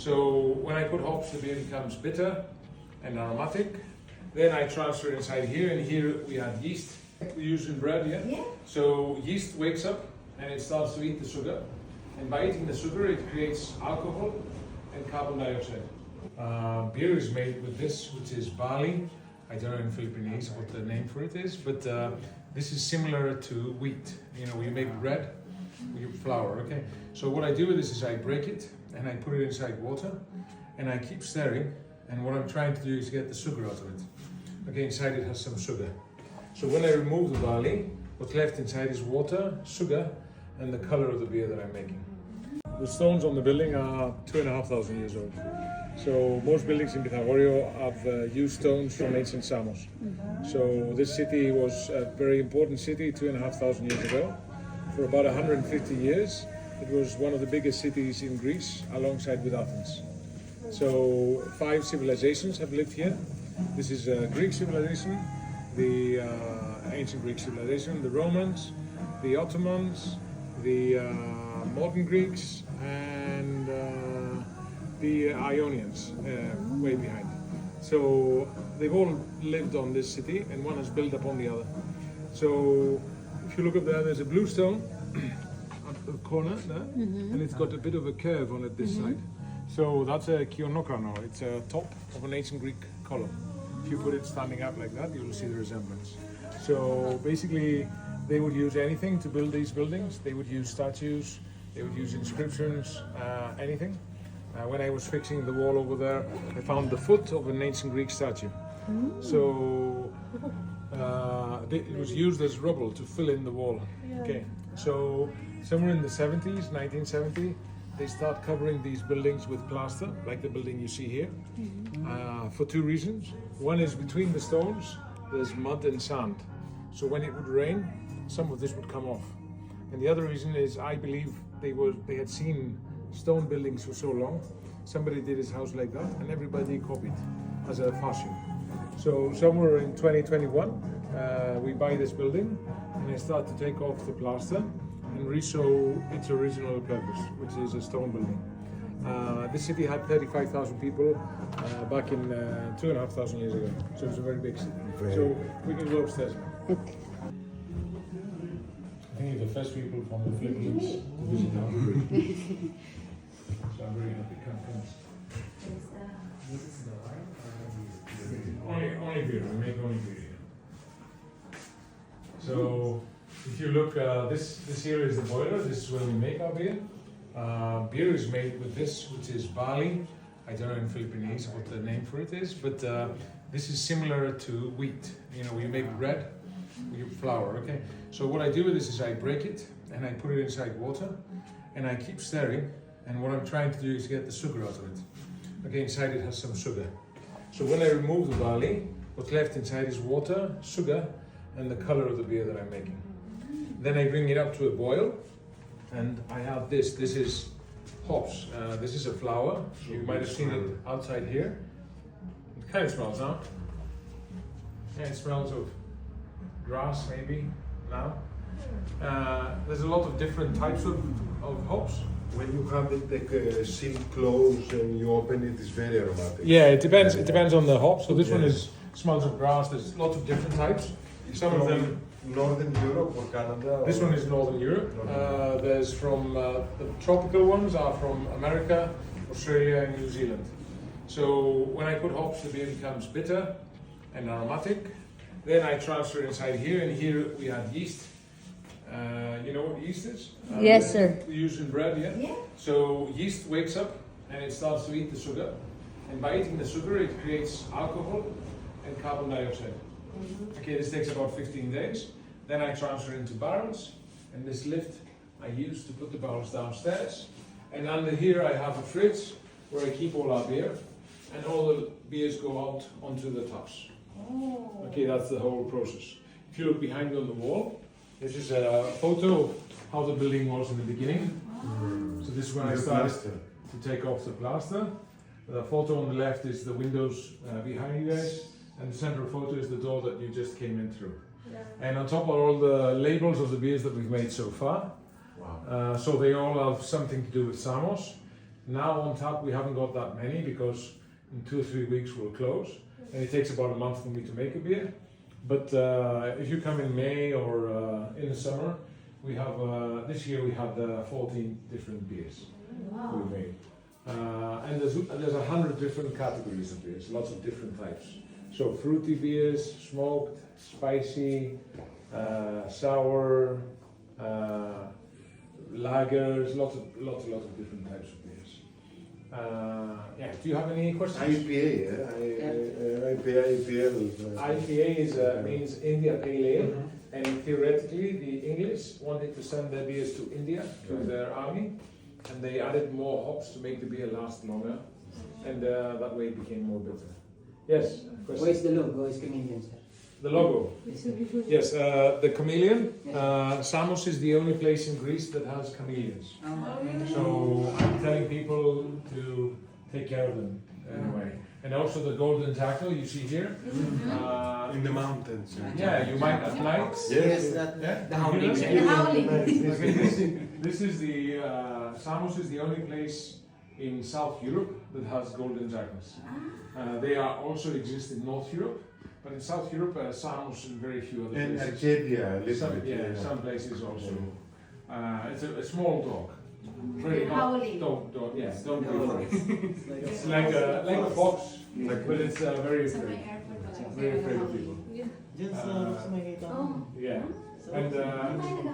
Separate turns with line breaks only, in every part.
So when I put hops, the beer becomes bitter and aromatic. Then I transfer inside here, and here we add yeast. We use in bread, yeah? So yeast wakes up and it starts to eat the sugar. And by eating the sugar, it creates alcohol and carbon dioxide. Beer is made with this, which is barley. I don't know in Philippines what the name for it is, but this is similar to wheat. You know, you make bread with flour, okay? So what I do with this is I break it and I put it inside water and I keep stirring. And what I'm trying to do is get the sugar out of it. Okay, inside it has some sugar. So when I remove the barley, what's left inside is water, sugar, and the color of the beer that I'm making. The stones on the building are 2,500 years old. So most buildings in Pitagoreo have used stones from ancient Samos. So this city was a very important city 2,500 years ago. For about 150 years, it was one of the biggest cities in Greece, alongside with Athens. So 5 civilizations have lived here. This is a Greek civilization, the ancient Greek civilization, the Romans, the Ottomans, the modern Greeks, and the Ionians way behind. So they've all lived on this city, and one has built upon the other. So if you look up there, there's a blue stone at the corner there, and it's got a bit of a curve on it this side. So that's a kionokrano. It's a top of an ancient Greek column. If you put it standing up like that, you will see the resemblance. So basically, they would use anything to build these buildings. They would use statues, they would use inscriptions, anything. When I was fixing the wall over there, I found the foot of an ancient Greek statue. So it was used as rubble to fill in the wall. Okay. So somewhere in the 70s, 1970, they start covering these buildings with plaster, like the building you see here, for 2 reasons. One is between the stones, there's mud and sand. So when it would rain, some of this would come off. And the other reason is I believe they had seen stone buildings for so long. Somebody did his house like that, and everybody copied as a fashion. So somewhere in 2021, we buy this building, and I start to take off the plaster and resew its original purpose, which is a stone building. This city had 35,000 people back in 2,500 years ago, so it was a very big city. So we can go upstairs now.
Okay.
I think you're the first people from the Philippines to visit our building. So I'm very happy. Come. Only beer, we make only beer here. So if you look, this here is the boiler. This is where we make our beer. Beer is made with this, which is barley. I don't know in Philippines what the name for it is, but this is similar to wheat. You know, you make bread with flour, okay? So what I do with this is I break it and I put it inside water and I keep stirring, and what I'm trying to do is get the sugar out of it. Okay, inside it has some sugar. So when I remove the barley, what's left inside is water, sugar, and the color of the beer that I'm making. Then I bring it up to a boil, and I have this. This is hops. This is a flower. You might have seen it outside here. It kind of smells, huh? Yeah, it smells of grass maybe now. There's a lot of different types of hops.
When you have it like sealed closed and you open it, it's very aromatic.
Yeah, it depends. It depends on the hop. So this one smells of grass. There's lots of different types. Some of them.
Northern Europe or Canada?
This one is Northern Europe. There's from the tropical ones are from America, Australia, and New Zealand. So when I put hops, the beer becomes bitter and aromatic. Then I transfer inside here, and here we add yeast. You know what yeast is?
Yes, sir.
We use in bread, yeah? So yeast wakes up and it starts to eat the sugar. And by eating the sugar, it creates alcohol and carbon dioxide. Okay, this takes about 15 days. Then I transfer into barrels, and this lift I use to put the barrels downstairs. And under here I have a fridge where I keep all our beer, and all the beers go out onto the taps. Okay, that's the whole process. If you look behind me on the wall, this is a photo of how the building was in the beginning. So this is when I started to take off the plaster. The photo on the left is the windows behind you guys, and the central photo is the door that you just came in through. And on top are all the labels of the beers that we've made so far. Wow. So they all have something to do with Samos. Now on tap we haven't got that many because in 2 or 3 weeks we'll close, and it takes about a month for me to make a beer. But if you come in May or in the summer, we have this year we had 14 different beers we made, and there's 100 different categories of beers, lots of different types. So fruity beers, smoked, spicy, sour, lagers, lots of different types of beers. Yeah. Do you have any questions?
IPA, yeah? IPA.
IPA means India Pale Ale, and theoretically the English wanted to send their beers to India to their army, and they added more hops to make the beer last longer, and that way it became more bitter. Yes. Question?
Where's the logo? It's Canadian, sir.
The logo. Yes, the chameleon. Samos is the only place in Greece that has chameleons. So I'm telling people to take care of them anyway. And also the golden jackal you see here.
In the mountains.
Yeah, you might at night.
Yes, the howling.
The howling.
This is the Samos is the only place in South Europe that has golden jackals. They are also exist in North Europe. But in South Europe, Samos and very few other
And
places.
Arcadia, a little bit.
Yeah, some places also. It's a small dog. Very
Howling.
Don't be afraid. It's like a fox, but it's very afraid. Very afraid of people. Yeah. And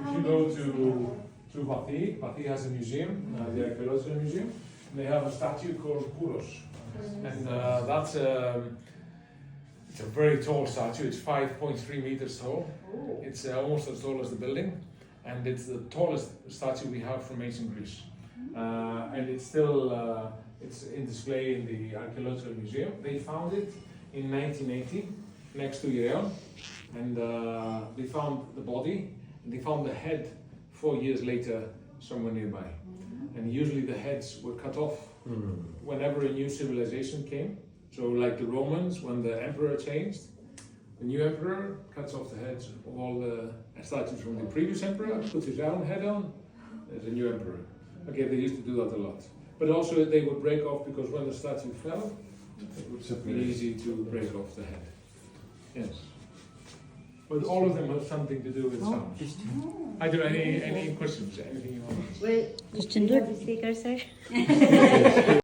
if you go to Vathi, Vathi has a museum, the archaeological museum, and they have a statue called Kouros. And that's it's a very tall statue. It's 5.3 meters tall. It's almost as tall as the building, and it's the tallest statue we have from ancient Greece. And it's still it's in display in the archaeological museum. They found it in 1980 next to Iraeon, and they found the body, and they found the head 4 years later somewhere nearby. And usually the heads were cut off whenever a new civilization came. So like the Romans, when the emperor changed, the new emperor cuts off the heads of all the statues from the previous emperor, puts his own head on, there's a new emperor. Okay, they used to do that a lot. But also they would break off, because when the statue fell, it would be easy to break off the head. Yes. But all of them have something to do with sound. I do any questions, anything you want to ask?
Well,
Just do the speaker, sir.